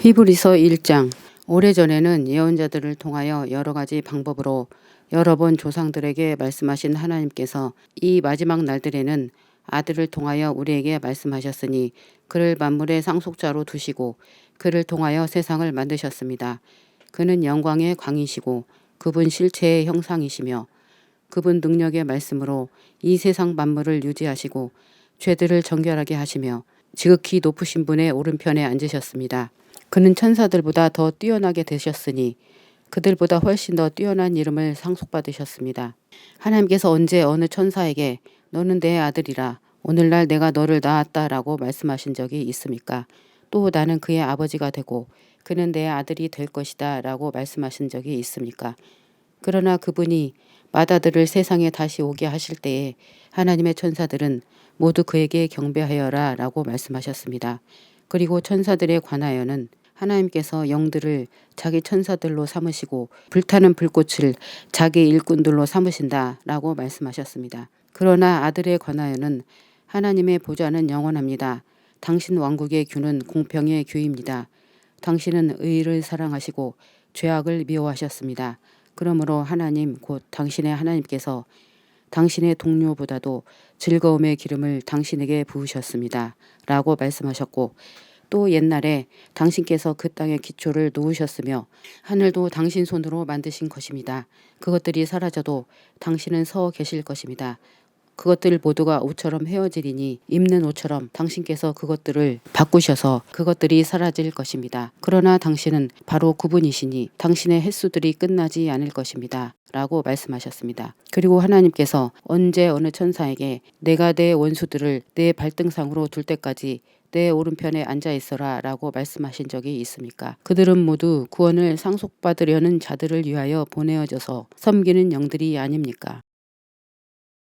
히브리서 1장. 오래전에는 예언자들을 통하여 여러 가지 방법으로 여러 번 조상들에게 말씀하신 하나님께서 이 마지막 날들에는 아들을 통하여 우리에게 말씀하셨으니 그를 만물의 상속자로 두시고 그를 통하여 세상을 만드셨습니다. 그는 영광의 광이시고 그분 실체의 형상이시며 그분 능력의 말씀으로 이 세상 만물을 유지하시고 죄들을 정결하게 하시며 지극히 높으신 분의 오른편에 앉으셨습니다. 그는 천사들보다 더 뛰어나게 되셨으니 그들보다 훨씬 더 뛰어난 이름을 상속받으셨습니다. 하나님께서 언제 어느 천사에게 너는 내 아들이라 오늘날 내가 너를 낳았다라고 말씀하신 적이 있습니까? 또 나는 그의 아버지가 되고 그는 내 아들이 될 것이다 라고 말씀하신 적이 있습니까? 그러나 그분이 맏아들을 세상에 다시 오게 하실 때에 하나님의 천사들은 모두 그에게 경배하여라 라고 말씀하셨습니다. 그리고 천사들에 관하여는 하나님께서 영들을 자기 천사들로 삼으시고 불타는 불꽃을 자기 일꾼들로 삼으신다 라고 말씀하셨습니다. 그러나 아들에 관하여는 하나님의 보좌는 영원합니다. 당신 왕국의 규는 공평의 규입니다. 당신은 의를 사랑하시고 죄악을 미워하셨습니다. 그러므로 하나님 곧 당신의 하나님께서 당신의 동료보다도 즐거움의 기름을 당신에게 부으셨습니다. 라고 말씀하셨고 또 옛날에 당신께서 그 땅의 기초를 놓으셨으며 하늘도 당신 손으로 만드신 것입니다. 그것들이 사라져도 당신은 서 계실 것입니다. 그것들 모두가 옷처럼 헤어지리니 입는 옷처럼 당신께서 그것들을 바꾸셔서 그것들이 사라질 것입니다. 그러나 당신은 바로 그분이시니 당신의 횟수들이 끝나지 않을 것입니다. 라고 말씀하셨습니다. 그리고 하나님께서 언제 어느 천사에게 내가 내 원수들을 내 발등상으로 둘 때까지 내 오른편에 앉아 있어라 라고 말씀하신 적이 있습니까? 그들은 모두 구원을 상속받으려는 자들을 위하여 보내어져서 섬기는 영들이 아닙니까?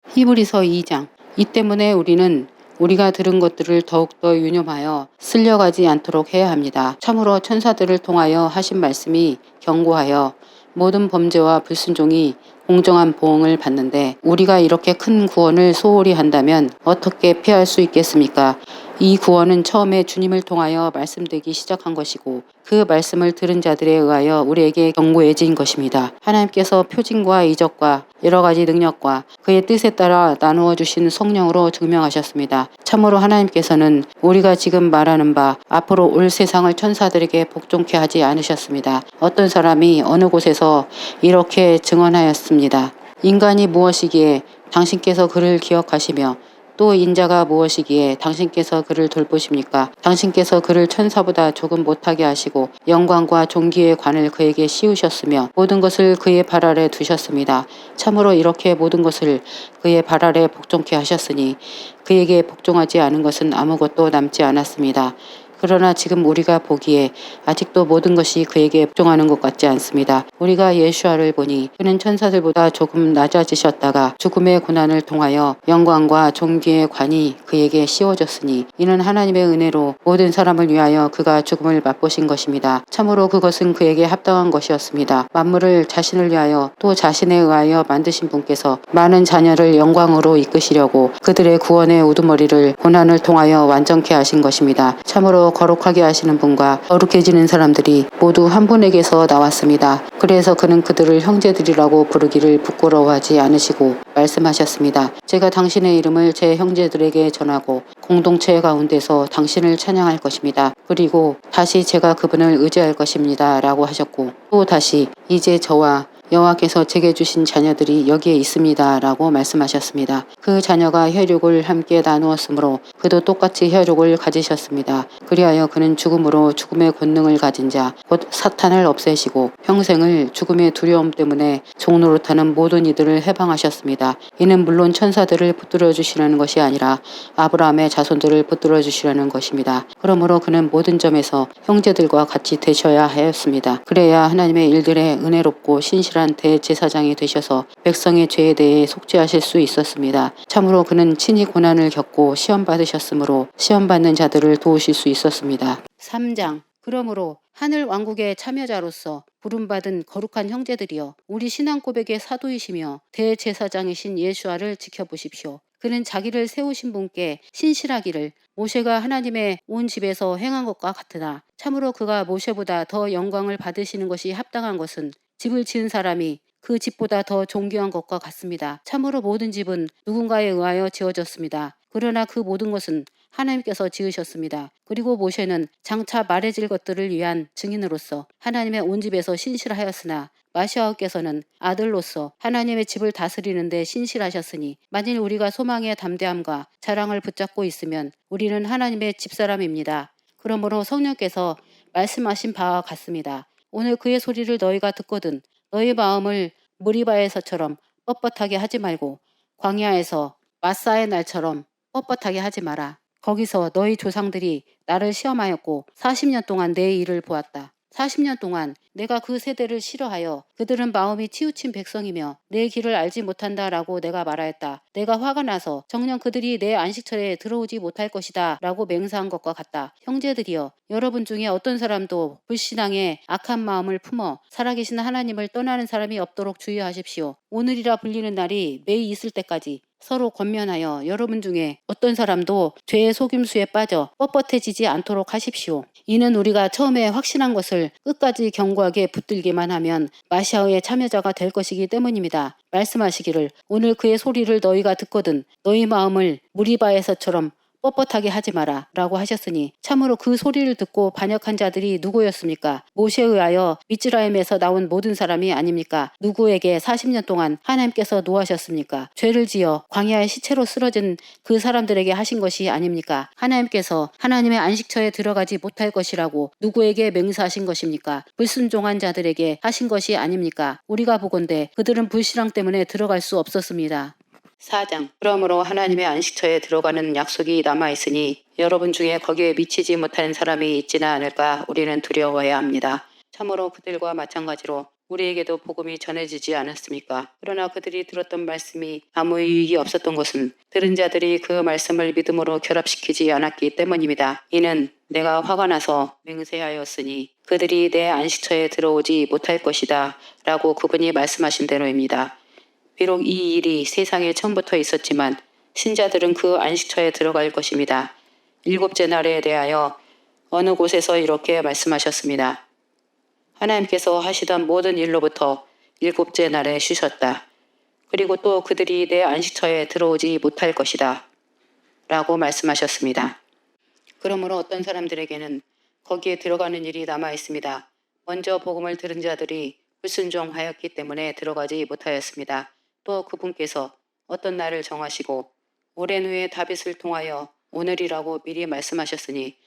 히브리서 2장. 이 때문에 우리는 우리가 들은 것들을 더욱더 유념하여 쓸려가지 않도록 해야 합니다. 참으로 천사들을 통하여 하신 말씀이 경고하여 모든 범죄와 불순종이 공정한 보응을 받는데 우리가 이렇게 큰 구원을 소홀히 한다면 어떻게 피할 수 있겠습니까? 이 구원은 처음에 주님을 통하여 말씀되기 시작한 것이고 그 말씀을 들은 자들에 의하여 우리에게 경고해진 것입니다. 하나님께서 표징과 이적과 여러 가지 능력과 그의 뜻에 따라 나누어 주신 성령으로 증명하셨습니다. 참으로 하나님께서는 우리가 지금 말하는 바 앞으로 올 세상을 천사들에게 복종케 하지 않으셨습니다. 어떤 사람이 어느 곳에서 이렇게 증언하였습니다. 인간이 무엇이기에 당신께서 그를 기억하시며 또 인자가 무엇이기에 당신께서 그를 돌보십니까? 당신께서 그를 천사보다 조금 못하게 하시고 영광과 존귀의 관을 그에게 씌우셨으며 모든 것을 그의 발 아래 두셨습니다. 참으로 이렇게 모든 것을 그의 발 아래 복종케 하셨으니 그에게 복종하지 않은 것은 아무것도 남지 않았습니다. 그러나 지금 우리가 보기에 아직도 모든 것이 그에게 복종하는 것 같지 않습니다. 우리가 예수아를 보니 그는 천사들보다 조금 낮아지셨다가 죽음의 고난을 통하여 영광과 존귀의 관이 그에게 씌워졌으니 이는 하나님의 은혜로 모든 사람을 위하여 그가 죽음을 맛보신 것입니다. 참으로 그것은 그에게 합당한 것이었습니다. 만물을 자신을 위하여 또 자신에 의하여 만드신 분께서 많은 자녀를 영광으로 이끄시려고 그들의 구원의 우두머리를 고난을 통하여 완전케 하신 것입니다. 참으로 거룩하게 하시는 분과 거룩해지는 사람들이 모두 한 분에게서 나왔습니다. 그래서 그는 그들을 형제들이라고 부르기를 부끄러워하지 않으시고 말씀하셨습니다. 제가 당신의 이름을 제 형제들에게 전하고 공동체 가운데서 당신을 찬양할 것입니다. 그리고 다시 제가 그분을 의지할 것입니다. 라고 하셨고 또 다시 이제 저와 여호와께서 제게 주신 자녀들이 여기에 있습니다. 라고 말씀하셨습니다. 그 자녀가 혈육을 함께 나누었으므로 그도 똑같이 혈육을 가지셨습니다. 그리하여 그는 죽음으로 죽음의 권능을 가진 자, 곧 사탄을 없애시고 평생을 죽음의 두려움 때문에 종노릇하는 모든 이들을 해방하셨습니다. 이는 물론 천사들을 붙들어 주시라는 것이 아니라 아브라함의 자손들을 붙들어 주시라는 것입니다. 그러므로 그는 모든 점에서 형제들과 같이 되셔야 하였습니다. 그래야 하나님의 일들에 은혜롭고 신실한 대제사장이 되셔서 백성의 죄에 대해 속죄하실 수 있었습니다. 참으로 그는 친히 고난을 겪고 시험 받으셨으므로 시험 받는 자들을 도우실 수 있었습니다. 3장. 그러므로 하늘 왕국의 참여자로서 부름받은 거룩한 형제들이여 우리 신앙 고백의 사도이시며 대제사장이신 예수아를 지켜보십시오. 그는 자기를 세우신 분께 신실하기를 모세가 하나님의 온 집에서 행한 것과 같으나 참으로 그가 모세보다 더 영광을 받으시는 것이 합당한 것은 집을 지은 사람이 그 집보다 더 존귀한 것과 같습니다. 참으로 모든 집은 누군가에 의하여 지어졌습니다. 그러나 그 모든 것은 하나님께서 지으셨습니다. 그리고 모세는 장차 말해질 것들을 위한 증인으로서 하나님의 온 집에서 신실하였으나 마시아께서는 아들로서 하나님의 집을 다스리는데 신실하셨으니 만일 우리가 소망의 담대함과 자랑을 붙잡고 있으면 우리는 하나님의 집사람입니다. 그러므로 성령께서 말씀하신 바와 같습니다. 오늘 그의 소리를 너희가 듣거든 너희 마음을 무리바에서처럼 뻣뻣하게 하지 말고 광야에서 마사의 날처럼 뻣뻣하게 하지 마라. 거기서 너희 조상들이 나를 시험하였고 40년 동안 내 일을 보았다. 40년 동안 내가 그 세대를 싫어하여 그들은 마음이 치우친 백성이며 내 길을 알지 못한다라고 내가 말하였다. 내가 화가 나서 정녕 그들이 내 안식처에 들어오지 못할 것이다 라고 맹세한 것과 같다. 형제들이여 여러분 중에 어떤 사람도 불신앙에 악한 마음을 품어 살아계신 하나님을 떠나는 사람이 없도록 주의하십시오. 오늘이라 불리는 날이 매일 있을 때까지 서로 권면하여 여러분 중에 어떤 사람도 죄의 속임수에 빠져 뻣뻣해지지 않도록 하십시오. 이는 우리가 처음에 확신한 것을 끝까지 견고하게 붙들기만 하면 마시아의 참여자가 될 것이기 때문입니다. 말씀하시기를 오늘 그의 소리를 너희가 듣거든 너희 마음을 무리바에서처럼 뻣뻣하게 하지 마라 라고 하셨으니 참으로 그 소리를 듣고 반역한 자들이 누구였습니까? 모세에 의하여 미즈라임에서 나온 모든 사람이 아닙니까? 누구에게 40년 동안 하나님께서 노하셨습니까? 죄를 지어 광야의 시체로 쓰러진 그 사람들에게 하신 것이 아닙니까? 하나님께서 하나님의 안식처에 들어가지 못할 것이라고 누구에게 맹세하신 것입니까? 불순종한 자들에게 하신 것이 아닙니까? 우리가 보건대 그들은 불신앙 때문에 들어갈 수 없었습니다. 4장 그러므로 하나님의 안식처에 들어가는 약속이 남아있으니 여러분 중에 거기에 미치지 못하는 사람이 있지는 않을까 우리는 두려워해야 합니다. 참으로 그들과 마찬가지로 우리에게도 복음이 전해지지 않았습니까? 그러나 그들이 들었던 말씀이 아무 유익이 없었던 것은 들은 자들이 그 말씀을 믿음으로 결합시키지 않았기 때문입니다. 이는 내가 화가 나서 맹세하였으니 그들이 내 안식처에 들어오지 못할 것이다 라고 그분이 말씀하신 대로입니다. 비록 이 일이 세상에 처음부터 있었지만 신자들은 그 안식처에 들어갈 것입니다. 일곱째 날에 대하여 어느 곳에서 이렇게 말씀하셨습니다. 하나님께서 하시던 모든 일로부터 일곱째 날에 쉬셨다. 그리고 또 그들이 내 안식처에 들어오지 못할 것이다. 라고 말씀하셨습니다. 그러므로 어떤 사람들에게는 거기에 들어가는 일이 남아 있습니다. 먼저 복음을 들은 자들이 불순종하였기 때문에 들어가지 못하였습니다. 또 그분께서 어떤 날을 정하시고 오랜 후에 다윗을 통하여 오늘이라고 미리 말씀하셨으니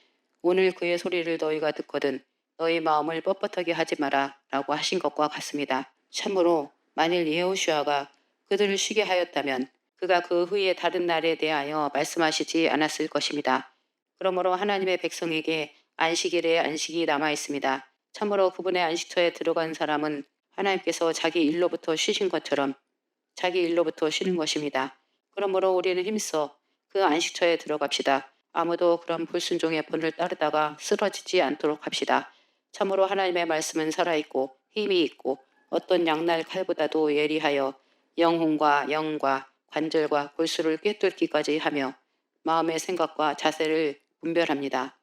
오늘 그의 소리를 너희가 듣거든 너희 마음을 뻣뻣하게 하지 마라 라고 하신 것과 같습니다. 참으로 만일 여호수아가 그들을 쉬게 하였다면 그가 그 후에 다른 날에 대하여 말씀하시지 않았을 것입니다. 그러므로 하나님의 백성에게 안식일에 안식이 남아 있습니다. 참으로 그분의 안식처에 들어간 사람은 하나님께서 자기 일로부터 쉬신 것처럼 자기 일로부터 쉬는 것입니다. 그러므로 우리는 힘써 그 안식처에 들어갑시다. 아무도 그런 불순종의 본을 따르다가 쓰러지지 않도록 합시다. 참으로 하나님의 말씀은 살아있고 힘이 있고 어떤 양날 칼보다도 예리하여 영혼과 영과 관절과 골수를 꿰뚫기까지 하며 마음의 생각과 자세를 분별합니다.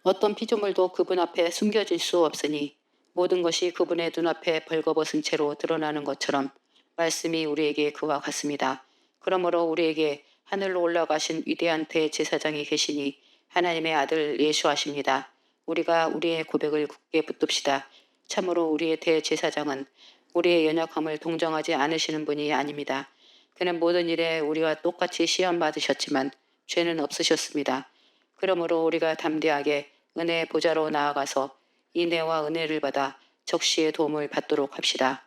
어떤 피조물도 그분 앞에 숨겨질 수 없으니 모든 것이 그분의 눈앞에 벌거벗은 채로 드러나는 것처럼 말씀이 우리에게 그와 같습니다. 그러므로 우리에게 하늘로 올라가신 위대한 대제사장이 계시니 하나님의 아들 예수하십니다. 우리가 우리의 고백을 굳게 붙듭시다. 참으로 우리의 대제사장은 우리의 연약함을 동정하지 않으시는 분이 아닙니다. 그는 모든 일에 우리와 똑같이 시험 받으셨지만 죄는 없으셨습니다. 그러므로 우리가 담대하게 은혜의 보좌로 나아가서 인애와 은혜를 받아 적시의 도움을 받도록 합시다.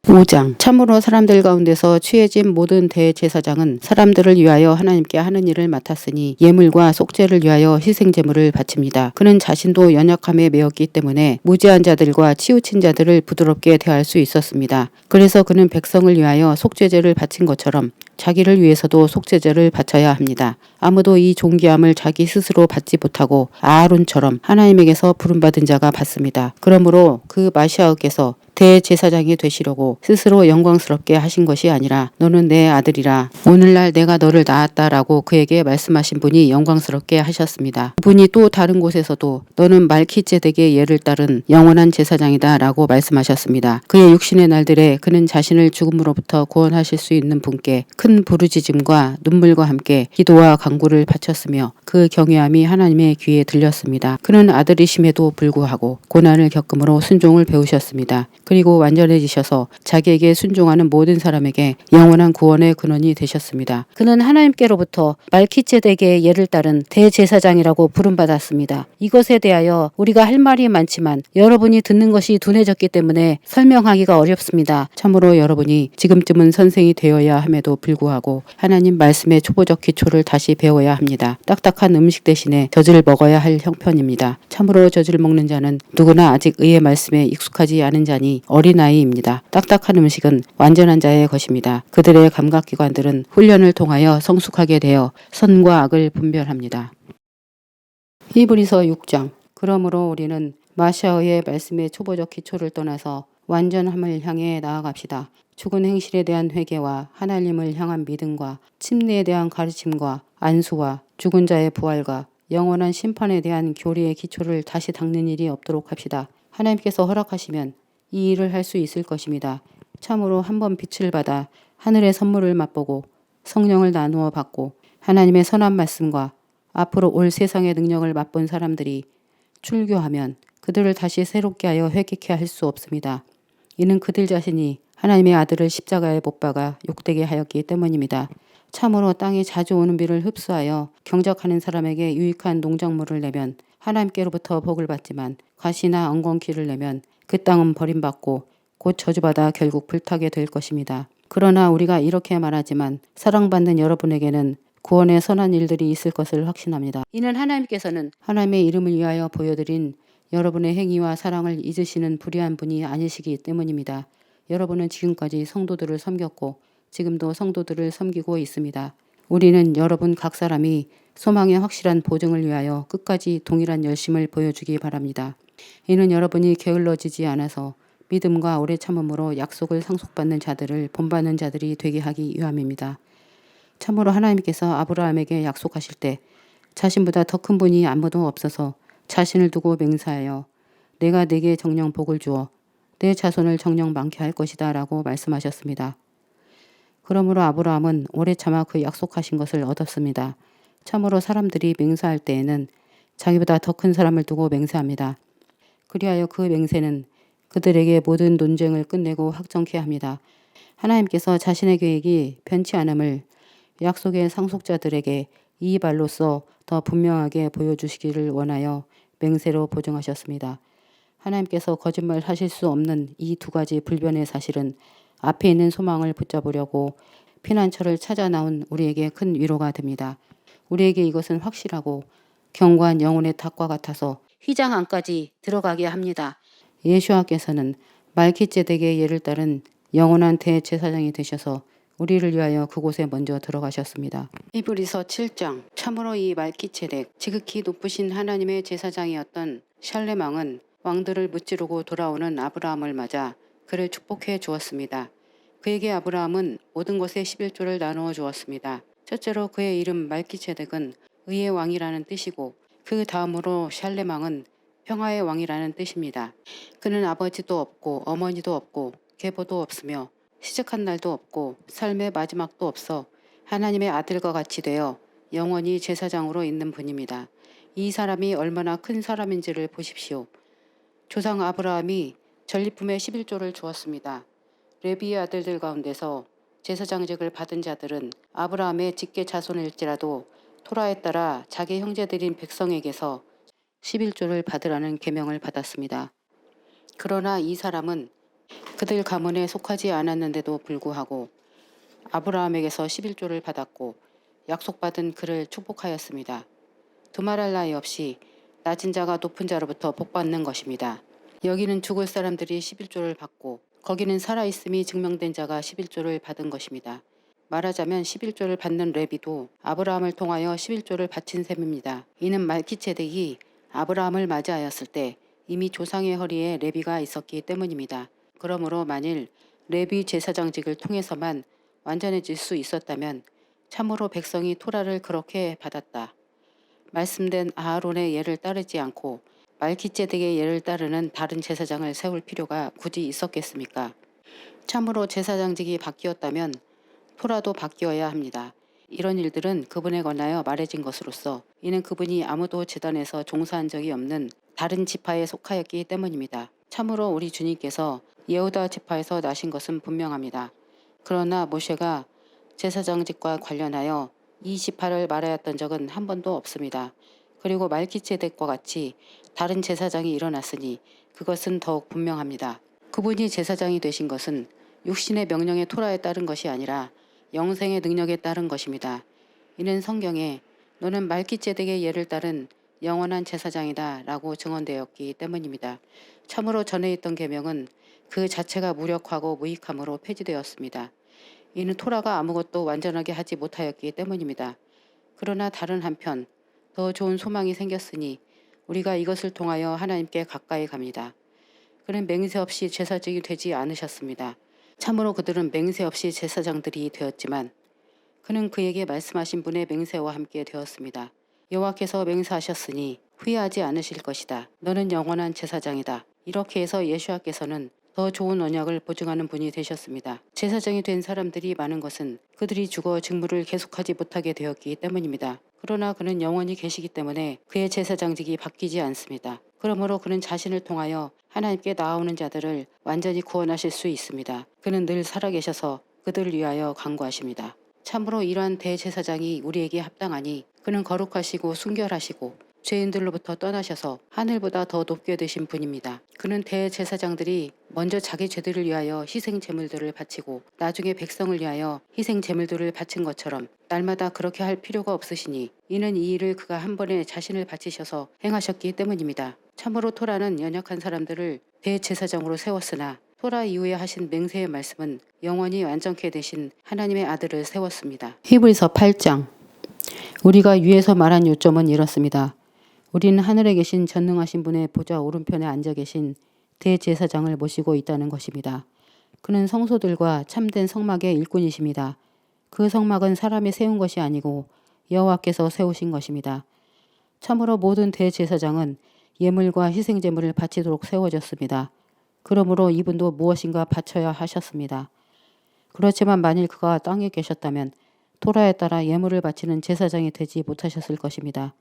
5장 참으로 사람들 가운데서 취해진 모든 대제사장은 사람들을 위하여 하나님께 하는 일을 맡았으니 예물과 속죄를 위하여 희생제물을 바칩니다. 그는 자신도 연약함에 매였기 때문에 무지한 자들과 치우친 자들을 부드럽게 대할 수 있었습니다. 그래서 그는 백성을 위하여 속죄제를 바친 것처럼 자기를 위해서도 속죄제를 바쳐야 합니다. 아무도 이 존귀함을 자기 스스로 받지 못하고 아하론처럼 하나님에게서 부름받은 자가 받습니다. 그러므로 그 마시아께서 대제사장이 되시려고 스스로 영광스럽게 하신 것이 아니라 너는 내 아들이라 오늘날 내가 너를 낳았다라고 그에게 말씀하신 분이 영광스럽게 하셨습니다. 그분이 또 다른 곳에서도 너는 말키제덱의 예를 따른 영원한 제사장이다 라고 말씀하셨습니다. 그의 육신의 날들에 그는 자신을 죽음으로부터 구원하실 수 있는 분께 큰 부르짖음과 눈물과 함께 기도와 간구를 바쳤으며 그 경외함이 하나님의 귀에 들렸습니다. 그는 아들이심에도 불구하고 고난을 겪음으로 순종을 배우셨습니다. 그리고 완전해지셔서 자기에게 순종하는 모든 사람에게 영원한 구원의 근원이 되셨습니다. 그는 하나님께로부터 말키제덱의 예를 따른 대제사장이라고 부름받았습니다. 이것에 대하여 우리가 할 말이 많지만 여러분이 듣는 것이 둔해졌기 때문에 설명하기가 어렵습니다. 참으로 여러분이 지금쯤은 선생이 되어야 함에도 불구하고 하나님 말씀의 초보적 기초를 다시 배워야 합니다. 딱딱한 음식 대신에 젖을 먹어야 할 형편입니다. 참으로 젖을 먹는 자는 누구나 아직 의의 말씀에 익숙하지 않은 자니 어린아이입니다. 딱딱한 음식은 완전한 자의 것입니다. 그들의 감각기관들은 훈련을 통하여 성숙하게 되어 선과 악을 분별합니다. 히브리서 6장. 그러므로 우리는 마샤의 말씀의 초보적 기초를 떠나서 완전함을 향해 나아갑시다. 죽은 행실에 대한 회개와 하나님을 향한 믿음과 침례에 대한 가르침과 안수와 죽은 자의 부활과 영원한 심판에 대한 교리의 기초를 다시 닦는 일이 없도록 합시다. 하나님께서 허락하시면 이 일을 할 수 있을 것입니다. 참으로 한번 빛을 받아 하늘의 선물을 맛보고 성령을 나누어 받고 하나님의 선한 말씀과 앞으로 올 세상의 능력을 맛본 사람들이 출교하면 그들을 다시 새롭게 하여 회개케 할 수 없습니다. 이는 그들 자신이 하나님의 아들을 십자가에 못 박아 욕되게 하였기 때문입니다. 참으로 땅에 자주 오는 비를 흡수하여 경작하는 사람에게 유익한 농작물을 내면 하나님께로부터 복을 받지만 가시나 엉겅퀴를 내면 그 땅은 버림받고 곧 저주받아 결국 불타게 될 것입니다. 그러나 우리가 이렇게 말하지만 사랑받는 여러분에게는 구원의 선한 일들이 있을 것을 확신합니다. 이는 하나님께서는 하나님의 이름을 위하여 보여드린 여러분의 행위와 사랑을 잊으시는 불의한 분이 아니시기 때문입니다. 여러분은 지금까지 성도들을 섬겼고 지금도 성도들을 섬기고 있습니다. 우리는 여러분 각 사람이 소망의 확실한 보증을 위하여 끝까지 동일한 열심을 보여주기 바랍니다. 이는 여러분이 게을러지지 않아서 믿음과 오래 참음으로 약속을 상속받는 자들을 본받는 자들이 되게 하기 위함입니다. 참으로 하나님께서 아브라함에게 약속하실 때 자신보다 더 큰 분이 아무도 없어서 자신을 두고 맹세하여 내가 네게 정령 복을 주어 내 자손을 정령 많게 할 것이다 라고 말씀하셨습니다. 그러므로 아브라함은 오래 참아 그 약속하신 것을 얻었습니다. 참으로 사람들이 맹세할 때에는 자기보다 더 큰 사람을 두고 맹세합니다. 그리하여 그 맹세는 그들에게 모든 논쟁을 끝내고 확정케 합니다. 하나님께서 자신의 계획이 변치 않음을 약속의 상속자들에게 이 말로써 더 분명하게 보여주시기를 원하여 맹세로 보증하셨습니다. 하나님께서 거짓말 하실 수 없는 이 두 가지 불변의 사실은 앞에 있는 소망을 붙잡으려고 피난처를 찾아 나온 우리에게 큰 위로가 됩니다. 우리에게 이것은 확실하고 견고한 영혼의 탑과 같아서 휘장 안까지 들어가게 합니다. 예수와께서는 말키제덱의 예를 따른 영원한 대제사장이 되셔서 우리를 위하여 그곳에 먼저 들어가셨습니다. 히브리서 7장. 참으로 이 말키제덱 지극히 높으신 하나님의 제사장이었던 샬렘 왕은 왕들을 무찌르고 돌아오는 아브라함을 맞아 그를 축복해 주었습니다. 그에게 아브라함은 모든 것의 11조를 나누어 주었습니다. 첫째로 그의 이름 말키제덱은 의의 왕이라는 뜻이고 그 다음으로 샬렘 왕은 평화의 왕이라는 뜻입니다. 그는 아버지도 없고 어머니도 없고 계보도 없으며 시작한 날도 없고 삶의 마지막도 없어 하나님의 아들과 같이 되어 영원히 제사장으로 있는 분입니다. 이 사람이 얼마나 큰 사람인지를 보십시오. 조상 아브라함이 전리품의 11조를 주었습니다. 레비의 아들들 가운데서 제사장직을 받은 자들은 아브라함의 직계 자손일지라도 토라에 따라 자기 형제들인 백성에게서 11조를 받으라는 계명을 받았습니다. 그러나 이 사람은 그들 가문에 속하지 않았는데도 불구하고 아브라함에게서 11조를 받았고 약속받은 그를 축복하였습니다. 두말할 나위 없이 낮은 자가 높은 자로부터 복받는 것입니다. 여기는 죽을 사람들이 11조를 받고 거기는 살아있음이 증명된 자가 11조를 받은 것입니다. 말하자면 11조를 받는 레비도 아브라함을 통하여 11조를 바친 셈입니다. 이는 말키제덱이 아브라함을 맞이하였을 때 이미 조상의 허리에 레비가 있었기 때문입니다. 그러므로 만일 레위 제사장직을 통해서만 완전해질 수 있었다면 참으로 백성이 토라를 그렇게 받았다. 말씀된 아하론의 예를 따르지 않고 말기ጼ덱의 예를 따르는 다른 제사장을 세울 필요가 굳이 있었겠습니까? 참으로 제사장직이 바뀌었다면 토라도 바뀌어야 합니다. 이런 일들은 그분에 관하여 말해진 것으로서 이는 그분이 아무도 제단에서 종사한 적이 없는 다른 지파에 속하였기 때문입니다. 참으로 우리 주님께서 예후다 지파에서 나신 것은 분명합니다. 그러나 모세가 제사장직과 관련하여 이 지파를 말하였던 적은 한 번도 없습니다. 그리고 말기ጼ덱과 같이 다른 제사장이 일어났으니 그것은 더욱 분명합니다. 그분이 제사장이 되신 것은 육신의 명령의 토라에 따른 것이 아니라 영생의 능력에 따른 것입니다. 이는 성경에 너는 말기ጼ덱의 예를 따른 영원한 제사장이다 라고 증언되었기 때문입니다. 참으로 전에 있던 계명은 그 자체가 무력하고 무익함으로 폐지되었습니다. 이는 토라가 아무것도 완전하게 하지 못하였기 때문입니다. 그러나 다른 한편 더 좋은 소망이 생겼으니 우리가 이것을 통하여 하나님께 가까이 갑니다. 그는 맹세 없이 제사장이 되지 않으셨습니다. 참으로 그들은 맹세 없이 제사장들이 되었지만 그는 그에게 말씀하신 분의 맹세와 함께 되었습니다. 여호와께서 맹세하셨으니 후회하지 않으실 것이다. 너는 영원한 제사장이다. 이렇게 해서 예수와께서는 더 좋은 언약을 보증하는 분이 되셨습니다. 제사장이 된 사람들이 많은 것은 그들이 죽어 직무를 계속하지 못하게 되었기 때문입니다. 그러나 그는 영원히 계시기 때문에 그의 제사장직이 바뀌지 않습니다. 그러므로 그는 자신을 통하여 하나님께 나아오는 자들을 완전히 구원하실 수 있습니다. 그는 늘 살아계셔서 그들을 위하여 간구하십니다. 참으로 이러한 대제사장이 우리에게 합당하니 그는 거룩하시고 순결하시고 죄인들로부터 떠나셔서 하늘보다 더 높게 되신 분입니다. 그는 대제사장들이 먼저 자기 죄들을 위하여 희생 제물들을 바치고 나중에 백성을 위하여 희생 제물들을 바친 것처럼 날마다 그렇게 할 필요가 없으시니 이는 이 일을 그가 한 번에 자신을 바치셔서 행하셨기 때문입니다. 참으로 토라는 연약한 사람들을 대제사장으로 세웠으나 토라 이후에 하신 맹세의 말씀은 영원히 완전케 되신 하나님의 아들을 세웠습니다. 히브리서 8장. 우리가 위에서 말한 요점은 이렇습니다. 우리는 하늘에 계신 전능하신 분의 보좌 오른편에 앉아 계신 대제사장을 모시고 있다는 것입니다. 그는 성소들과 참된 성막의 일꾼이십니다. 그 성막은 사람이 세운 것이 아니고 여호와께서 세우신 것입니다. 참으로 모든 대제사장은 예물과 희생제물을 바치도록 세워졌습니다. 그러므로 이분도 무엇인가 바쳐야 하셨습니다. 그렇지만 만일 그가 땅에 계셨다면 토라에 따라 예물을 바치는 제사장이 되지 못하셨을 것입니다.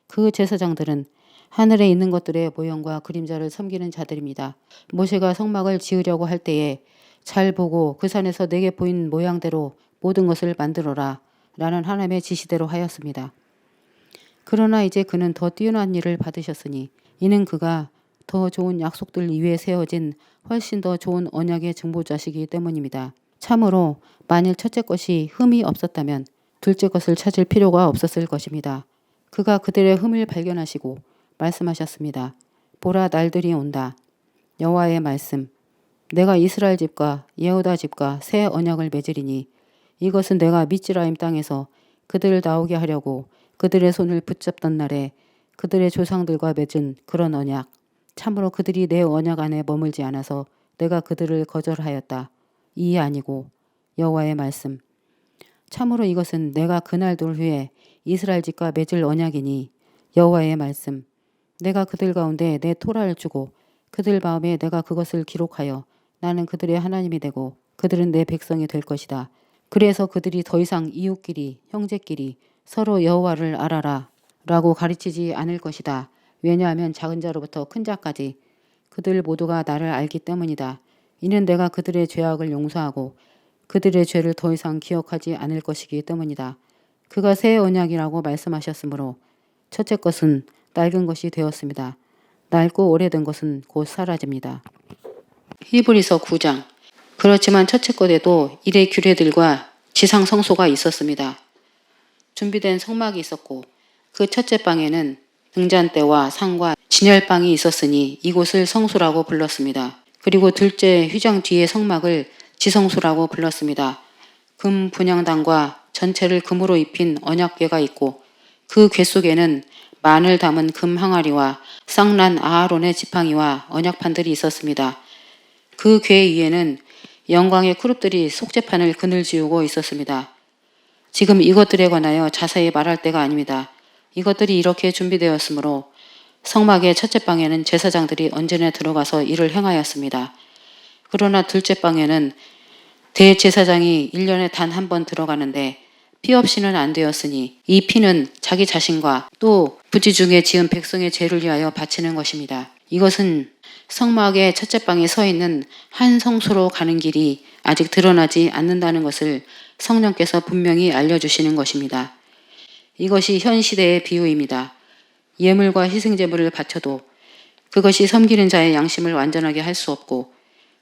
그 제사장들은 하늘에 있는 것들의 모형과 그림자를 섬기는 자들입니다. 모세가 성막을 지으려고 할 때에 잘 보고 그 산에서 내게 보인 모양대로 모든 것을 만들어라 라는 하나님의 지시대로 하였습니다. 그러나 이제 그는 더 뛰어난 일을 받으셨으니 이는 그가 더 좋은 약속들 위에 세워진 훨씬 더 좋은 언약의 증보자시기 때문입니다. 참으로 만일 첫째 것이 흠이 없었다면 둘째 것을 찾을 필요가 없었을 것입니다. 그가 그들의 흠을 발견하시고 말씀하셨습니다. 보라 날들이 온다. 여호와의 말씀. 내가 이스라엘 집과 예후다 집과 새 언약을 맺으리니 이것은 내가 미즈라임 땅에서 그들을 나오게 하려고 그들의 손을 붙잡던 날에 그들의 조상들과 맺은 그런 언약. 참으로 그들이 내 언약 안에 머물지 않아서 내가 그들을 거절하였다. 이 아니고 여호와의 말씀. 참으로 이것은 내가 그날들 후에 이스라엘 집과 맺을 언약이니 여호와의 말씀. 내가 그들 가운데 내 토라를 주고 그들 마음에 내가 그것을 기록하여 나는 그들의 하나님이 되고 그들은 내 백성이 될 것이다. 그래서 그들이 더 이상 이웃끼리 형제끼리 서로 여호와를 알아라 라고 가르치지 않을 것이다. 왜냐하면 작은 자로부터 큰 자까지 그들 모두가 나를 알기 때문이다. 이는 내가 그들의 죄악을 용서하고 그들의 죄를 더 이상 기억하지 않을 것이기 때문이다. 그가 새 언약이라고 말씀하셨으므로 첫째 것은 낡은 것이 되었습니다. 낡고 오래된 것은 곧 사라집니다. 히브리서 9장. 그렇지만 첫째 것에도 일의 규례들과 지상 성소가 있었습니다. 준비된 성막이 있었고 그 첫째 방에는 등잔대와 상과 진열방이 있었으니 이곳을 성소라고 불렀습니다. 그리고 둘째 휘장 뒤의 성막을 지성소라고 불렀습니다. 금 분향단과 전체를 금으로 입힌 언약궤가 있고 그 궤 속에는 만을 담은 금 항아리와 쌍난 아하론의 지팡이와 언약판들이 있었습니다. 그 궤 위에는 영광의 그룹들이 속죄판을 그늘지우고 있었습니다. 지금 이것들에 관하여 자세히 말할 때가 아닙니다. 이것들이 이렇게 준비되었으므로 성막의 첫째 방에는 제사장들이 언제나 들어가서 일을 행하였습니다. 그러나 둘째 방에는 대제사장이 1년에 단 한 번 들어가는데 피 없이는 안 되었으니 이 피는 자기 자신과 또 부지 중에 지은 백성의 죄를 위하여 바치는 것입니다. 이것은 성막의 첫째 방에 서 있는 한 성소로 가는 길이 아직 드러나지 않는다는 것을 성령께서 분명히 알려주시는 것입니다. 이것이 현 시대의 비유입니다. 예물과 희생제물을 바쳐도 그것이 섬기는 자의 양심을 완전하게 할 수 없고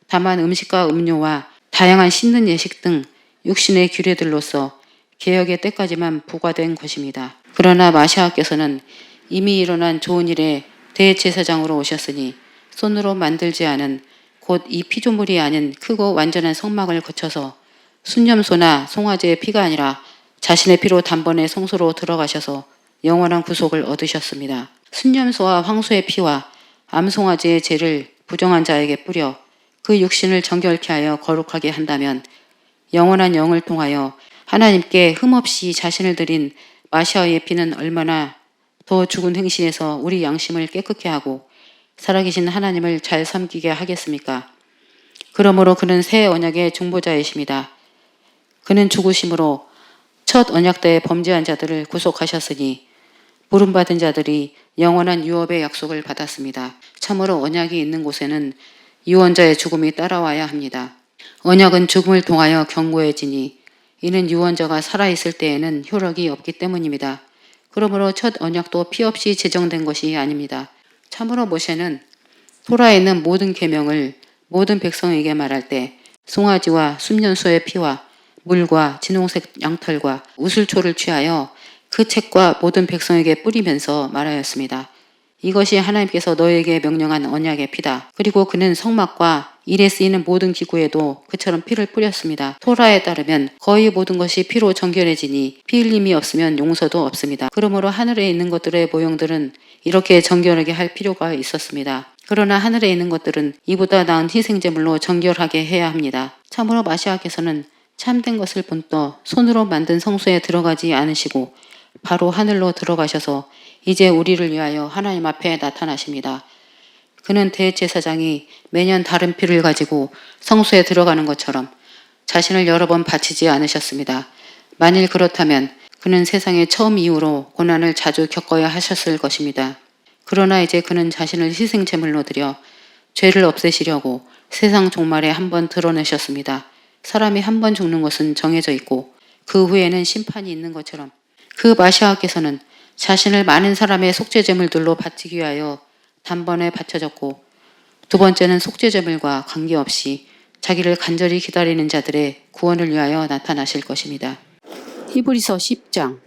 다만 음식과 음료와 다양한 씻는 예식 등 육신의 규례들로서 개혁의 때까지만 부과된 것입니다. 그러나 마시아께서는 이미 일어난 좋은 일에 대제사장으로 오셨으니 손으로 만들지 않은 곧 이 피조물이 아닌 크고 완전한 성막을 거쳐서 순념소나 송아지의 피가 아니라 자신의 피로 단번에 성소로 들어가셔서 영원한 구속을 얻으셨습니다. 순념소와 황소의 피와 암송아지의 죄를 부정한 자에게 뿌려 그 육신을 정결케 하여 거룩하게 한다면 영원한 영을 통하여 하나님께 흠없이 자신을 드린 마시아의 피는 얼마나 더 죽은 행실에서 우리 양심을 깨끗게 하고 살아계신 하나님을 잘 섬기게 하겠습니까? 그러므로 그는 새 언약의 중보자이십니다. 그는 죽으심으로 첫 언약 때에 범죄한 자들을 구속하셨으니 부름받은 자들이 영원한 유업의 약속을 받았습니다. 참으로 언약이 있는 곳에는 유언자의 죽음이 따라와야 합니다. 언약은 죽음을 통하여 견고해지니 이는 유언자가 살아있을 때에는 효력이 없기 때문입니다. 그러므로 첫 언약도 피 없이 제정된 것이 아닙니다. 참으로 모세는 토라에 있는 모든 계명을 모든 백성에게 말할 때 송아지와 순년소의 피와 물과 진홍색 양털과 우슬초를 취하여 그 책과 모든 백성에게 뿌리면서 말하였습니다. 이것이 하나님께서 너에게 명령한 언약의 피다. 그리고 그는 성막과 일에 쓰이는 모든 기구에도 그처럼 피를 뿌렸습니다. 토라에 따르면 거의 모든 것이 피로 정결해지니 피 흘림이 없으면 용서도 없습니다. 그러므로 하늘에 있는 것들의 모형들은 이렇게 정결하게 할 필요가 있었습니다. 그러나 하늘에 있는 것들은 이보다 나은 희생제물로 정결하게 해야 합니다. 참으로 마시아께서는 참된 것을 본떠 손으로 만든 성소에 들어가지 않으시고 바로 하늘로 들어가셔서 이제 우리를 위하여 하나님 앞에 나타나십니다. 그는 대제사장이 매년 다른 피를 가지고 성소에 들어가는 것처럼 자신을 여러 번 바치지 않으셨습니다. 만일 그렇다면 그는 세상의 처음 이후로 고난을 자주 겪어야 하셨을 것입니다. 그러나 이제 그는 자신을 희생제물로 드려 죄를 없애시려고 세상 종말에 한 번 드러내셨습니다. 사람이 한 번 죽는 것은 정해져 있고 그 후에는 심판이 있는 것처럼 그 마시아께서는 자신을 많은 사람의 속죄제물들로 바치기 위하여 단번에 바쳐졌고 두 번째는 속죄제물과 관계없이 자기를 간절히 기다리는 자들의 구원을 위하여 나타나실 것입니다. 히브리서 10장.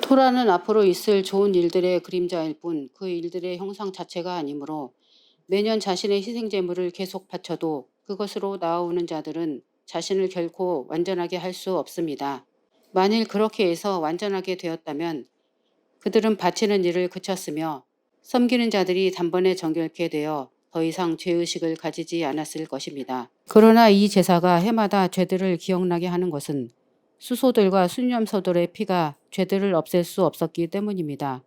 토라는 앞으로 있을 좋은 일들의 그림자일 뿐 그 일들의 형상 자체가 아니므로 매년 자신의 희생제물을 계속 바쳐도 그것으로 나아오는 자들은 자신을 결코 완전하게 할 수 없습니다. 만일 그렇게 해서 완전하게 되었다면 그들은 바치는 일을 그쳤으며 섬기는 자들이 단번에 정결케 되어 더 이상 죄의식을 가지지 않았을 것입니다. 그러나 이 제사가 해마다 죄들을 기억나게 하는 것은 수소들과 순념소들의 피가 죄들을 없앨 수 없었기 때문입니다.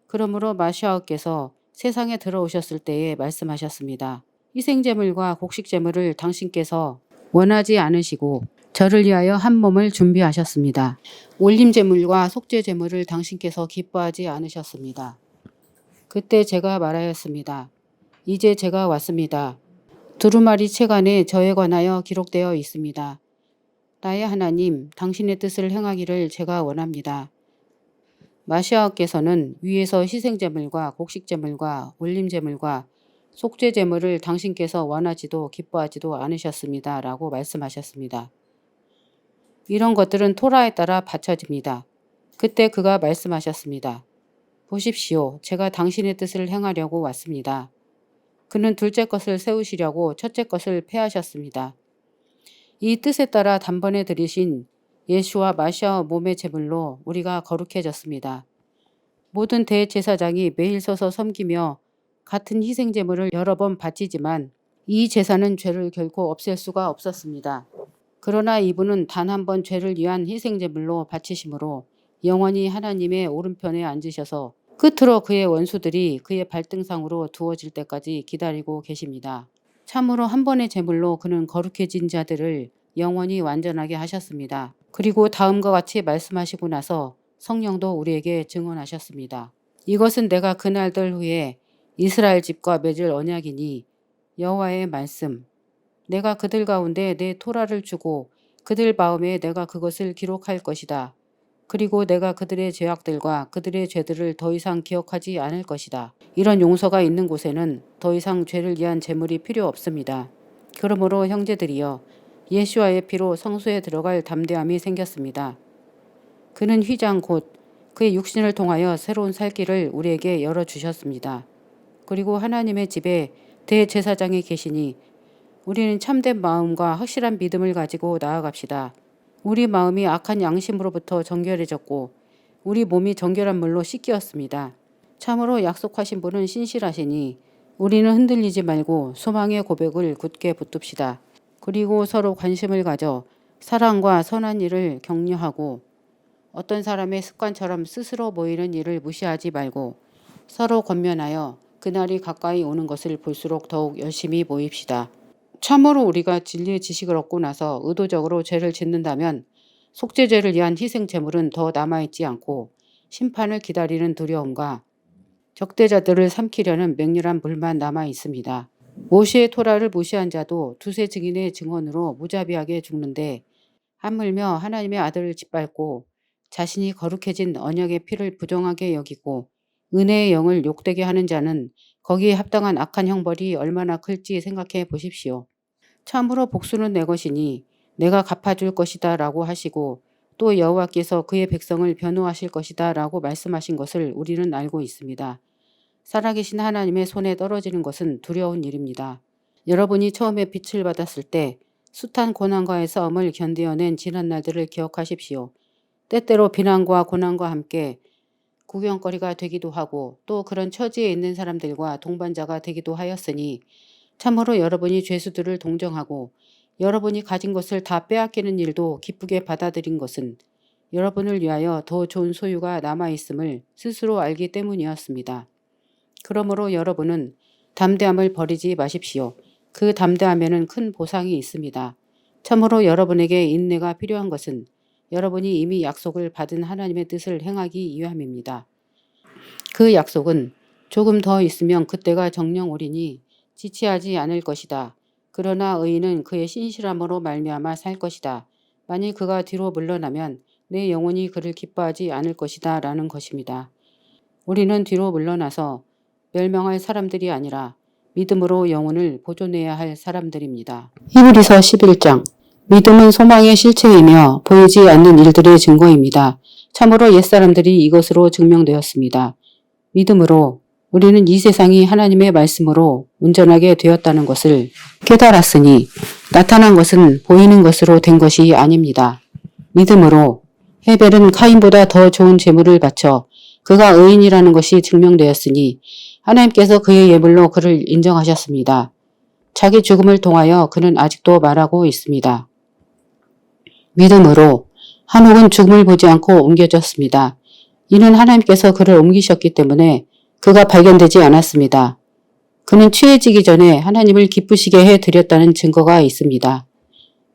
그러므로 마시아께서 세상에 들어오셨을 때에 말씀하셨습니다. 희생제물과 곡식제물을 당신께서 원하지 않으시고 저를 위하여 한 몸을 준비하셨습니다. 올림제물과 속죄제물을 당신께서 기뻐하지 않으셨습니다. 그때 제가 말하였습니다. 이제 제가 왔습니다. 두루마리 책 안에 저에 관하여 기록되어 있습니다. 나의 하나님, 당신의 뜻을 행하기를 제가 원합니다. 마시아께서는 위에서 희생제물과 곡식제물과 올림제물과 속죄제물을 당신께서 원하지도 기뻐하지도 않으셨습니다. 라고 말씀하셨습니다. 이런 것들은 토라에 따라 바쳐집니다. 그때 그가 말씀하셨습니다. 보십시오. 제가 당신의 뜻을 행하려고 왔습니다. 그는 둘째 것을 세우시려고 첫째 것을 폐하셨습니다. 이 뜻에 따라 단번에 들이신 예수와 마시아 몸의 제물로 우리가 거룩해졌습니다. 모든 대제사장이 매일 서서 섬기며 같은 희생제물을 여러 번 바치지만 이 제사는 죄를 결코 없앨 수가 없었습니다. 그러나 이분은 단 한 번 죄를 위한 희생제물로 바치심으로 영원히 하나님의 오른편에 앉으셔서 끝으로 그의 원수들이 그의 발등상으로 두어질 때까지 기다리고 계십니다. 참으로 한 번의 제물로 그는 거룩해진 자들을 영원히 완전하게 하셨습니다. 그리고 다음과 같이 말씀하시고 나서 성령도 우리에게 증언하셨습니다. 이것은 내가 그날들 후에 이스라엘 집과 맺을 언약이니 여호와의 말씀. 내가 그들 가운데 내 토라를 주고 그들 마음에 내가 그것을 기록할 것이다. 그리고 내가 그들의 죄악들과 그들의 죄들을 더 이상 기억하지 않을 것이다. 이런 용서가 있는 곳에는 더 이상 죄를 위한 제물이 필요 없습니다. 그러므로 형제들이여 예수와의 피로 성소에 들어갈 담대함이 생겼습니다. 그는 휘장 곧 그의 육신을 통하여 새로운 살 길을 우리에게 열어주셨습니다. 그리고 하나님의 집에 대제사장이 계시니 우리는 참된 마음과 확실한 믿음을 가지고 나아갑시다. 우리 마음이 악한 양심으로부터 정결해졌고 우리 몸이 정결한 물로 씻기었습니다. 참으로 약속하신 분은 신실하시니 우리는 흔들리지 말고 소망의 고백을 굳게 붙듭시다. 그리고 서로 관심을 가져 사랑과 선한 일을 격려하고 어떤 사람의 습관처럼 스스로 모이는 일을 무시하지 말고 서로 권면하여 그날이 가까이 오는 것을 볼수록 더욱 열심히 모입시다. 참으로 우리가 진리의 지식을 얻고 나서 의도적으로 죄를 짓는다면 속죄죄를 위한 희생제물은 더 남아있지 않고 심판을 기다리는 두려움과 적대자들을 삼키려는 맹렬한 불만 남아있습니다. 모시의 토라를 무시한 자도 두세 증인의 증언으로 무자비하게 죽는데 하물며 하나님의 아들을 짓밟고 자신이 거룩해진 언약의 피를 부정하게 여기고 은혜의 영을 욕되게 하는 자는 거기에 합당한 악한 형벌이 얼마나 클지 생각해 보십시오. 참으로 복수는 내 것이니 내가 갚아줄 것이다 라고 하시고 또 여호와께서 그의 백성을 변호하실 것이다 라고 말씀하신 것을 우리는 알고 있습니다. 살아계신 하나님의 손에 떨어지는 것은 두려운 일입니다. 여러분이 처음에 빛을 받았을 때 숱한 고난과의 싸움을 견디어낸 지난 날들을 기억하십시오. 때때로 비난과 고난과 함께 구경거리가 되기도 하고 또 그런 처지에 있는 사람들과 동반자가 되기도 하였으니 참으로 여러분이 죄수들을 동정하고 여러분이 가진 것을 다 빼앗기는 일도 기쁘게 받아들인 것은 여러분을 위하여 더 좋은 소유가 남아있음을 스스로 알기 때문이었습니다. 그러므로 여러분은 담대함을 버리지 마십시오. 그 담대함에는 큰 보상이 있습니다. 참으로 여러분에게 인내가 필요한 것은 여러분이 이미 약속을 받은 하나님의 뜻을 행하기 위함입니다. 그 약속은 조금 더 있으면 그때가 정령 오리니 지체하지 않을 것이다. 그러나 의인은 그의 신실함으로 말미암아 살 것이다. 만일 그가 뒤로 물러나면 내 영혼이 그를 기뻐하지 않을 것이다 라는 것입니다. 우리는 뒤로 물러나서 멸망할 사람들이 아니라 믿음으로 영혼을 보존해야 할 사람들입니다. 히브리서 11장 믿음은 소망의 실체이며 보이지 않는 일들의 증거입니다. 참으로 옛사람들이 이것으로 증명되었습니다. 믿음으로 우리는 이 세상이 하나님의 말씀으로 온전하게 되었다는 것을 깨달았으니 나타난 것은 보이는 것으로 된 것이 아닙니다. 믿음으로 헤벨은 카인보다 더 좋은 제물을 바쳐 그가 의인이라는 것이 증명되었으니 하나님께서 그의 예물로 그를 인정하셨습니다. 자기 죽음을 통하여 그는 아직도 말하고 있습니다. 믿음으로 한옥은 죽음을 보지 않고 옮겨졌습니다. 이는 하나님께서 그를 옮기셨기 때문에 그가 발견되지 않았습니다. 그는 취해지기 전에 하나님을 기쁘시게 해드렸다는 증거가 있습니다.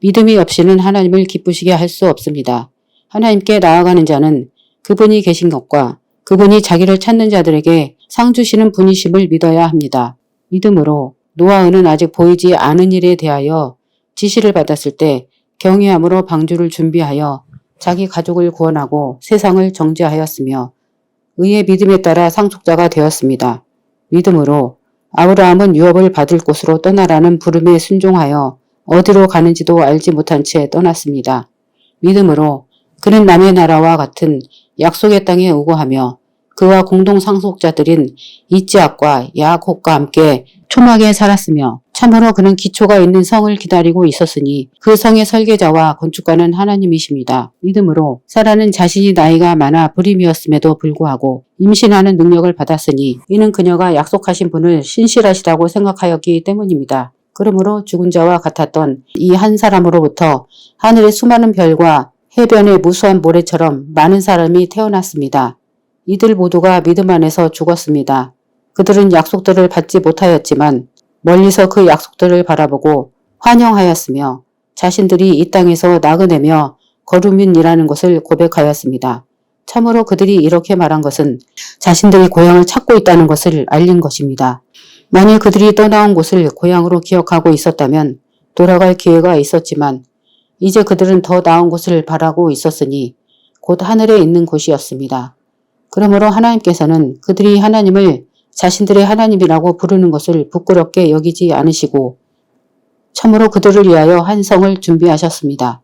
믿음이 없이는 하나님을 기쁘시게 할 수 없습니다. 하나님께 나아가는 자는 그분이 계신 것과 그분이 자기를 찾는 자들에게 상 주시는 분이심을 믿어야 합니다. 믿음으로 노아흐는 아직 보이지 않은 일에 대하여 지시를 받았을 때 경외함으로 방주를 준비하여 자기 가족을 구원하고 세상을 정죄하였으며 의의 믿음에 따라 상속자가 되었습니다. 믿음으로 아브라함은 유업을 받을 곳으로 떠나라는 부름에 순종하여 어디로 가는지도 알지 못한 채 떠났습니다. 믿음으로 그는 남의 나라와 같은 약속의 땅에 우거하며 그와 공동 상속자들인 이츠학과 야곱과 함께 초막에 살았으며 참으로 그는 기초가 있는 성을 기다리고 있었으니 그 성의 설계자와 건축가는 하나님이십니다. 믿음으로 사라는 자신이 나이가 많아 불임이었음에도 불구하고 임신하는 능력을 받았으니 이는 그녀가 약속하신 분을 신실하시다고 생각하였기 때문입니다. 그러므로 죽은 자와 같았던 이 한 사람으로부터 하늘의 수많은 별과 해변의 무수한 모래처럼 많은 사람이 태어났습니다. 이들 모두가 믿음 안에서 죽었습니다. 그들은 약속들을 받지 못하였지만 멀리서 그 약속들을 바라보고 환영하였으며 자신들이 이 땅에서 나그네며 거류민이라는 것을 고백하였습니다. 참으로 그들이 이렇게 말한 것은 자신들이 고향을 찾고 있다는 것을 알린 것입니다. 만일 그들이 떠나온 곳을 고향으로 기억하고 있었다면 돌아갈 기회가 있었지만 이제 그들은 더 나은 곳을 바라고 있었으니 곧 하늘에 있는 곳이었습니다. 그러므로 하나님께서는 그들이 하나님을 자신들의 하나님이라고 부르는 것을 부끄럽게 여기지 않으시고 참으로 그들을 위하여 한 성을 준비하셨습니다.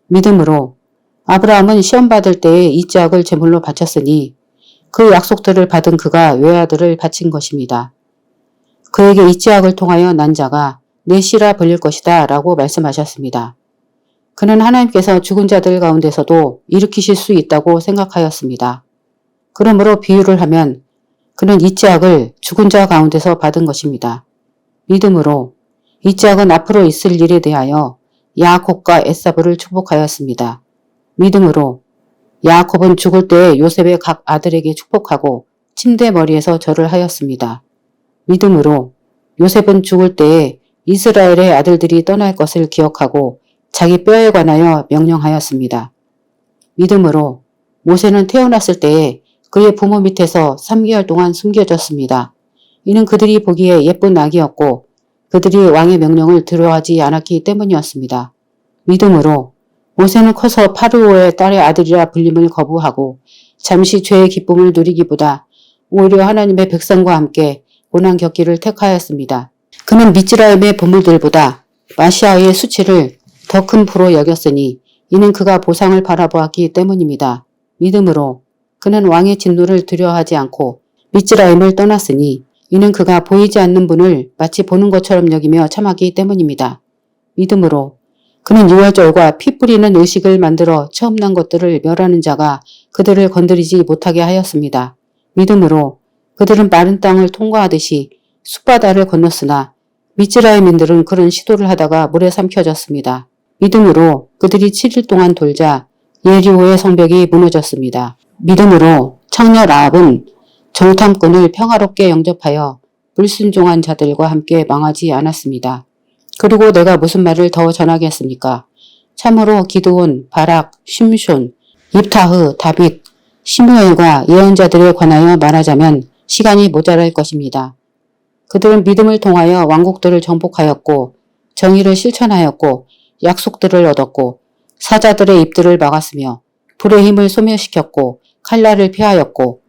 믿음으로 아브라함은 시험받을 때에 이삭을 제물로 바쳤으니 그 약속들을 받은 그가 외아들을 바친 것입니다. 그에게 이삭을 통하여 난 자가 내 씨라 불릴 것이다 라고 말씀하셨습니다. 그는 하나님께서 죽은 자들 가운데서도 일으키실 수 있다고 생각하였습니다. 그러므로 비유를 하면 그는 이삭을 죽은 자 가운데서 받은 것입니다. 믿음으로 이삭은 앞으로 있을 일에 대하여 야곱과 에사브를 축복하였습니다. 믿음으로 야곱은 죽을 때에 요셉의 각 아들에게 축복하고 침대 머리에서 절을 하였습니다. 믿음으로 요셉은 죽을 때에 이스라엘의 아들들이 떠날 것을 기억하고 자기 뼈에 관하여 명령하였습니다. 믿음으로 모세는 태어났을 때에 그의 부모 밑에서 3개월 동안 숨겨졌습니다. 이는 그들이 보기에 예쁜 아기였고 그들이 왕의 명령을 들어하지 않았기 때문이었습니다. 믿음으로 모세는 커서 파르오의 딸의 아들이라 불림을 거부하고 잠시 죄의 기쁨을 누리기보다 오히려 하나님의 백성과 함께 고난 겪기를 택하였습니다. 그는 미즈라임의 보물들보다 마시아의 수치를 더 큰 부로 여겼으니 이는 그가 보상을 바라보았기 때문입니다. 믿음으로 그는 왕의 진노를 두려워하지 않고 미즈라임을 떠났으니 이는 그가 보이지 않는 분을 마치 보는 것처럼 여기며 참았기 때문입니다. 믿음으로 그는 유월절과 피 뿌리는 의식을 만들어 처음 난 것들을 멸하는 자가 그들을 건드리지 못하게 하였습니다. 믿음으로 그들은 마른 땅을 통과하듯이 숲바다를 건넜으나 미즈라임인들은 그런 시도를 하다가 물에 삼켜졌습니다. 믿음으로 그들이 7일 동안 돌자 예리호의 성벽이 무너졌습니다. 믿음으로 청녀 라합은 정탐꾼을 평화롭게 영접하여 불순종한 자들과 함께 망하지 않았습니다. 그리고 내가 무슨 말을 더 전하겠습니까? 참으로 기드온, 바락, 심숀, 입타흐, 다빗, 시므엘과 예언자들에 관하여 말하자면 시간이 모자랄 것입니다. 그들은 믿음을 통하여 왕국들을 정복하였고 정의를 실천하였고 약속들을 얻었고 사자들의 입들을 막았으며 불의 힘을 소멸시켰고 칼날을 피하였고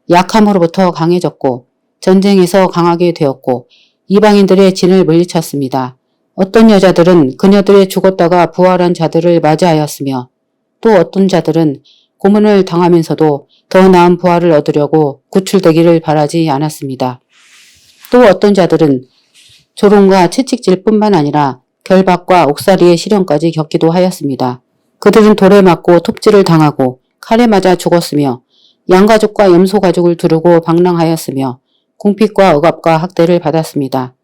약함으로부터 강해졌고 전쟁에서 강하게 되었고 이방인들의 진을 물리쳤습니다. 어떤 여자들은 그녀들의 죽었다가 부활한 자들을 맞이하였으며 또 어떤 자들은 고문을 당하면서도 더 나은 부활을 얻으려고 구출되기를 바라지 않았습니다. 또 어떤 자들은 조롱과 채찍질 뿐만 아니라 결박과 옥살이의 시련까지 겪기도 하였습니다. 그들은 돌에 맞고 톱질을 당하고 칼에 맞아 죽었으며 양가죽과 염소가죽을 두르고 방랑하였으며 궁핍과 억압과 학대를 받았습니다.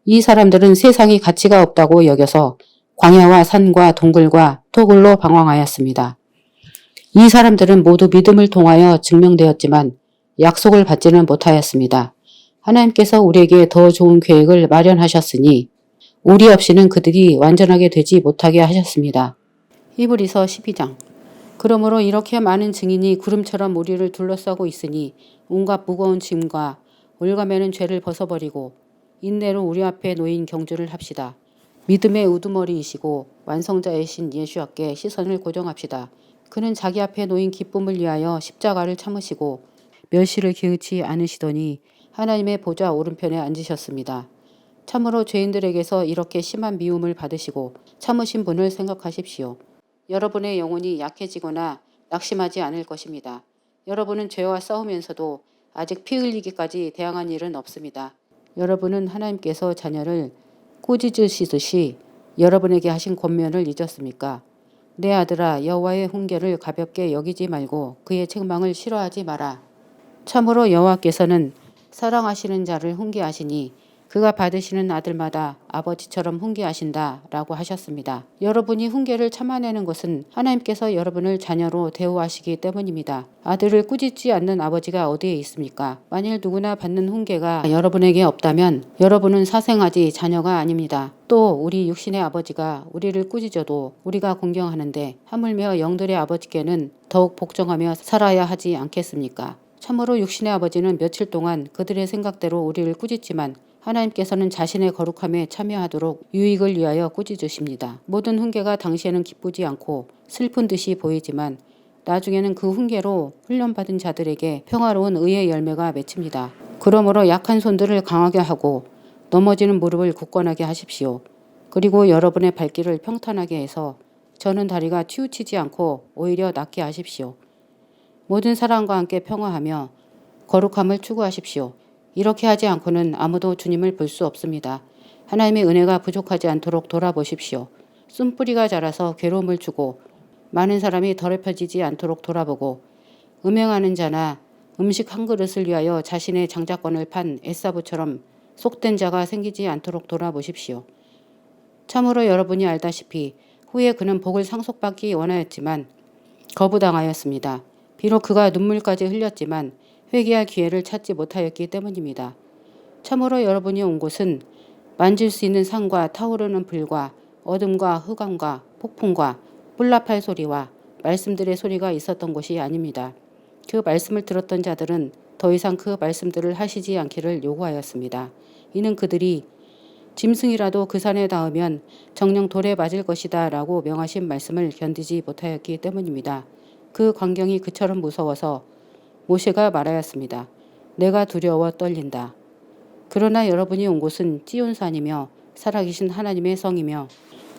이 사람들은 세상이 가치가 없다고 여겨서 광야와 산과 동굴과 토굴로 방황하였습니다. 이 사람들은 모두 믿음을 통하여 증명되었지만 약속을 받지는 못하였습니다. 하나님께서 우리에게 더 좋은 계획을 마련하셨으니 우리 없이는 그들이 완전하게 되지 못하게 하셨습니다. 히브리서 12장. 그러므로 이렇게 많은 증인이 구름처럼 우리를 둘러싸고 있으니 온갖 무거운 짐과 올가매는 죄를 벗어버리고 인내로 우리 앞에 놓인 경주를 합시다. 믿음의 우두머리이시고 완성자이신 예수께 시선을 고정합시다. 그는 자기 앞에 놓인 기쁨을 위하여 십자가를 참으시고 멸시를 기으치 않으시더니 하나님의 보좌 오른편에 앉으셨습니다. 참으로 죄인들에게서 이렇게 심한 미움을 받으시고 참으신 분을 생각하십시오. 여러분의 영혼이 약해지거나 낙심하지 않을 것입니다. 여러분은 죄와 싸우면서도 아직 피 흘리기까지 대항한 일은 없습니다. 여러분은 하나님께서 자녀를 꾸짖으시듯이 여러분에게 하신 권면을 잊었습니까? 내 아들아, 여호와의 훈계를 가볍게 여기지 말고 그의 책망을 싫어하지 마라. 참으로 여호와께서는 사랑하시는 자를 훈계하시니 그가 받으시는 아들마다 아버지처럼 훈계하신다 라고 하셨습니다. 여러분이 훈계를 참아내는 것은 하나님께서 여러분을 자녀로 대우하시기 때문입니다. 아들을 꾸짖지 않는 아버지가 어디에 있습니까? 만일 누구나 받는 훈계가 여러분에게 없다면 여러분은 사생아지 자녀가 아닙니다. 또 우리 육신의 아버지가 우리를 꾸짖어도 우리가 공경하는데 하물며 영들의 아버지께는 더욱 복종하며 살아야 하지 않겠습니까? 참으로 육신의 아버지는 며칠 동안 그들의 생각대로 우리를 꾸짖지만 하나님께서는 자신의 거룩함에 참여하도록 유익을 위하여 꾸짖으십니다. 모든 훈계가 당시에는 기쁘지 않고 슬픈 듯이 보이지만 나중에는 그 훈계로 훈련받은 자들에게 평화로운 의의 열매가 맺힙니다. 그러므로 약한 손들을 강하게 하고 넘어지는 무릎을 굳건하게 하십시오. 그리고 여러분의 발길을 평탄하게 해서 저는 다리가 치우치지 않고 오히려 낫게 하십시오. 모든 사람과 함께 평화하며 거룩함을 추구하십시오. 이렇게 하지 않고는 아무도 주님을 볼 수 없습니다. 하나님의 은혜가 부족하지 않도록 돌아보십시오. 쓴뿌리가 자라서 괴로움을 주고 많은 사람이 더럽혀지지 않도록 돌아보고 음행하는 자나 음식 한 그릇을 위하여 자신의 장자권을 판 에사브처럼 속된 자가 생기지 않도록 돌아보십시오. 참으로 여러분이 알다시피 후에 그는 복을 상속받기 원하였지만 거부당하였습니다. 비록 그가 눈물까지 흘렸지만 회개할 기회를 찾지 못하였기 때문입니다. 참으로 여러분이 온 곳은 만질 수 있는 산과 타오르는 불과 어둠과 흑암과 폭풍과 뿔나팔 소리와 말씀들의 소리가 있었던 곳이 아닙니다. 그 말씀을 들었던 자들은 더 이상 그 말씀들을 하시지 않기를 요구하였습니다. 이는 그들이 짐승이라도 그 산에 닿으면 정녕 돌에 맞을 것이다 라고 명하신 말씀을 견디지 못하였기 때문입니다. 그 광경이 그처럼 무서워서 모세가 말하였습니다. 내가 두려워 떨린다. 그러나 여러분이 온 곳은 찌온산이며 살아계신 하나님의 성이며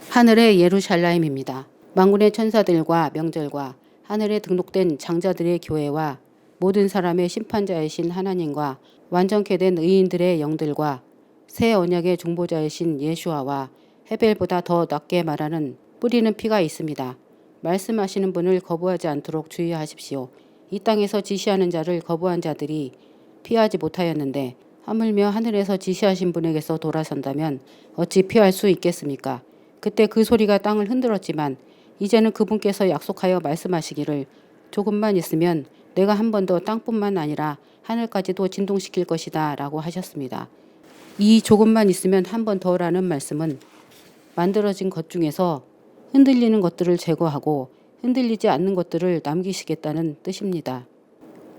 하늘의 예루살렘입니다. 만군의 천사들과 명절과 하늘에 등록된 장자들의 교회와 모든 사람의 심판자이신 하나님과 완전케 된 의인들의 영들과 새 언약의 중보자이신 예수아와 헤벨보다 더 낫게 말하는 뿌리는 피가 있습니다. 말씀하시는 분을 거부하지 않도록 주의하십시오. 이 땅에서 지시하는 자를 거부한 자들이 피하지 못하였는데 하물며 하늘에서 지시하신 분에게서 돌아선다면 어찌 피할 수 있겠습니까? 그때 그 소리가 땅을 흔들었지만 이제는 그분께서 약속하여 말씀하시기를 조금만 있으면 내가 한 번 더 땅뿐만 아니라 하늘까지도 진동시킬 것이다 라고 하셨습니다. 이 조금만 있으면 한 번 더라는 말씀은 만들어진 것 중에서 흔들리는 것들을 제거하고 흔들리지 않는 것들을 남기시겠다는 뜻입니다.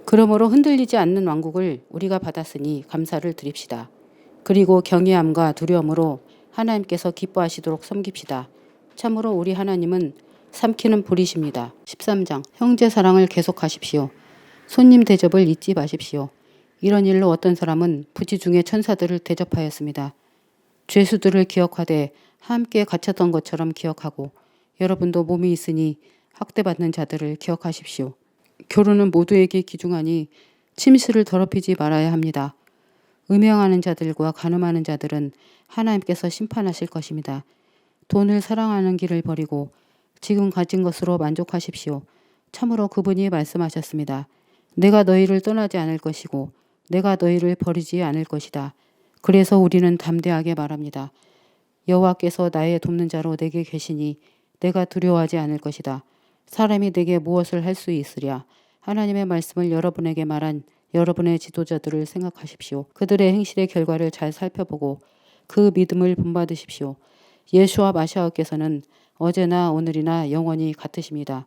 그러므로 흔들리지 않는 왕국을 우리가 받았으니 감사를 드립시다. 그리고 경외함과 두려움으로 하나님께서 기뻐하시도록 섬깁시다. 참으로 우리 하나님은 삼키는 불이십니다. 13장 형제 사랑을 계속하십시오. 손님 대접을 잊지 마십시오. 이런 일로 어떤 사람은 부지 중에 천사들을 대접하였습니다. 죄수들을 기억하되 함께 갇혔던 것처럼 기억하고 여러분도 몸이 있으니 학대받는 자들을 기억하십시오. 교류는 모두에게 기중하니 침실을 더럽히지 말아야 합니다. 음행하는 자들과 간음하는 자들은 하나님께서 심판하실 것입니다. 돈을 사랑하는 길을 버리고 지금 가진 것으로 만족하십시오. 참으로 그분이 말씀하셨습니다. 내가 너희를 떠나지 않을 것이고 내가 너희를 버리지 않을 것이다. 그래서 우리는 담대하게 말합니다. 여호와께서 나의 돕는 자로 내게 계시니 내가 두려워하지 않을 것이다. 사람이 내게 무엇을 할 수 있으랴. 하나님의 말씀을 여러분에게 말한 여러분의 지도자들을 생각하십시오. 그들의 행실의 결과를 잘 살펴보고 그 믿음을 본받으십시오. 예수와 마시아께서는 어제나 오늘이나 영원히 같으십니다.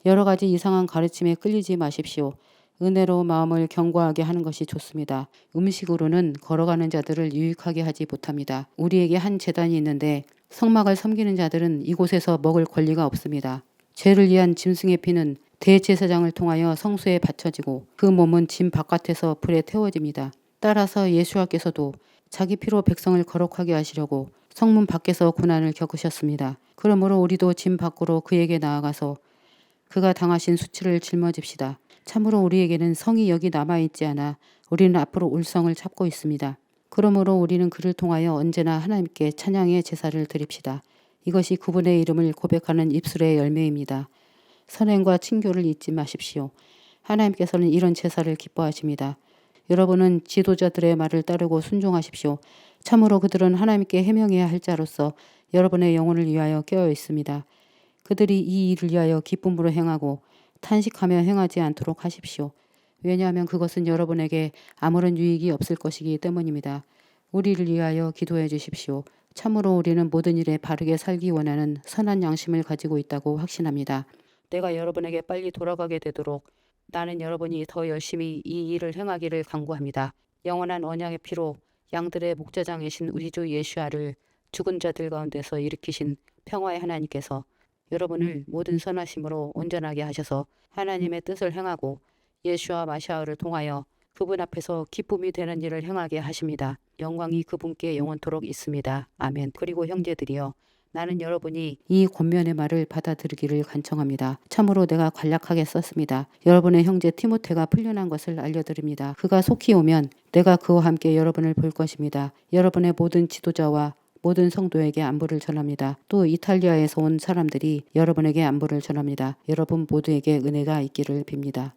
여러 가지 이상한 가르침에 끌리지 마십시오. 은혜로운 마음을 견고하게 하는 것이 좋습니다. 음식으로는 걸어가는 자들을 유익하게 하지 못합니다. 우리에게 한 제단이 있는데 성막을 섬기는 자들은 이곳에서 먹을 권리가 없습니다. 죄를 위한 짐승의 피는 대제사장을 통하여 성소에 바쳐지고 그 몸은 짐 바깥에서 불에 태워집니다. 따라서 예수와께서도 자기 피로 백성을 거룩하게 하시려고 성문 밖에서 고난을 겪으셨습니다. 그러므로 우리도 짐 밖으로 그에게 나아가서 그가 당하신 수치를 짊어집시다. 참으로 우리에게는 성이 여기 남아있지 않아 우리는 앞으로 올 성을 찾고 있습니다. 그러므로 우리는 그를 통하여 언제나 하나님께 찬양의 제사를 드립시다. 이것이 그분의 이름을 고백하는 입술의 열매입니다. 선행과 친교를 잊지 마십시오. 하나님께서는 이런 제사를 기뻐하십니다. 여러분은 지도자들의 말을 따르고 순종하십시오. 참으로 그들은 하나님께 해명해야 할 자로서 여러분의 영혼을 위하여 깨어 있습니다. 그들이 이 일을 위하여 기쁨으로 행하고 탄식하며 행하지 않도록 하십시오. 왜냐하면 그것은 여러분에게 아무런 유익이 없을 것이기 때문입니다. 우리를 위하여 기도해 주십시오. 참으로 우리는 모든 일에 바르게 살기 원하는 선한 양심을 가지고 있다고 확신합니다. 내가 여러분에게 빨리 돌아가게 되도록 나는 여러분이 더 열심히 이 일을 행하기를 간구합니다. 영원한 언약의 피로 양들의 목자장이신 우리 주 예수야를 죽은 자들 가운데서 일으키신 평화의 하나님께서 여러분을 모든 선하심으로 온전하게 하셔서 하나님의 뜻을 행하고 예수와 마시아를 통하여 그분 앞에서 기쁨이 되는 일을 행하게 하십니다. 영광이 그분께 영원토록 있습니다. 아멘. 그리고 형제들이여, 나는 여러분이 이 권면의 말을 받아들이기를 간청합니다. 참으로 내가 간략하게 썼습니다. 여러분의 형제 티모테가 풀려난 것을 알려드립니다. 그가 속히 오면 내가 그와 함께 여러분을 볼 것입니다. 여러분의 모든 지도자와 모든 성도에게 안부를 전합니다. 또 이탈리아에서 온 사람들이 여러분에게 안부를 전합니다. 여러분 모두에게 은혜가 있기를 빕니다.